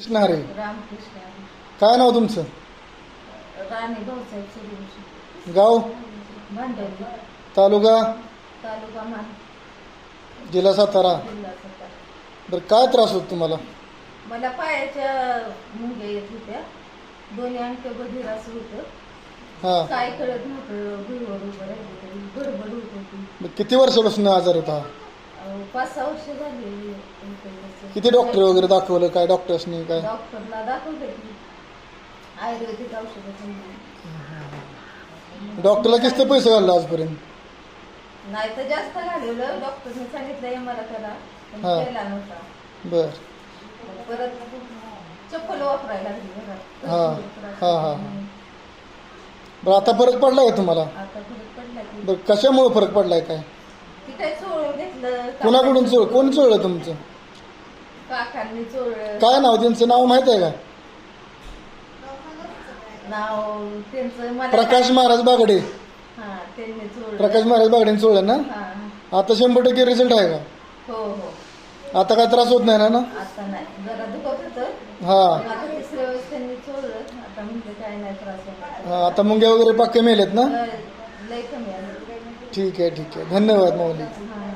कृष्ण हरे. रामकृष्ण हरी. काय नाव तुमचं? राणी भाऊसाहेब सूर्यवंशी. गाव? भांडवली. तालुका? तालुका मान. जिल्हा सातारा. जिल्हा सातारा. बरं, काय त्रास होतो तुम्हाला? मला पायाच्या मुंग्या येत होत्या, दोन्ही अंक बधीर असं होतं. हां. काय कळत नव्हतं, भुईवर उभं राहिलं तरी गडबड होत होती. मग किती वर्षापासून आजार होता? 5-6 वर्ष झाली. किती डॉक्टर वगैरे दाखवलं? काय डॉक्टर्सनी काय? डॉक्टरला दाखवलं की आयुर्वेदिक औषधं. डॉक्टरला किती पैसे घालले आजपर्यंत? नाही तर जास्त घालवलं. डॉक्टरने सांगितलं मला करा, पण हा. केला नव्हता. बर. परत चप्पल वापरायला लागली घरात. हा हा हा. बरं, आता फरक पडलाय का तुम्हाला? आता फरक पडला की बरं, कशामुळे फरक पडलाय काय? ती काय चोळून घेतलं. कोणाकडून कोण चोळलं तुमचं? काकांनी चोळलं. काय नाव त्यांचं? नाव माहित आहे का? नाव त्यांचं मला प्रकाश महाराज बागडे. हा, त्यांनी चोळलं. प्रकाश महाराज बागडेंनी चोळलं ना? हा. आता 100% रिझल्ट आहे का? हो हो. आता काय त्रास होत नाही ना? आता नाही, जरा दुखत होतं. हा आता तिसऱ्या वेळेस त्यांनी चोळलं. आता म्हणजे काय नाही त्रास होणार. हा. आता मुंग्या वगैरे पक्के मेलेत ना? लय कमी आलं. ठीक आहे, ठीक आहे. धन्यवाद माऊली. हा.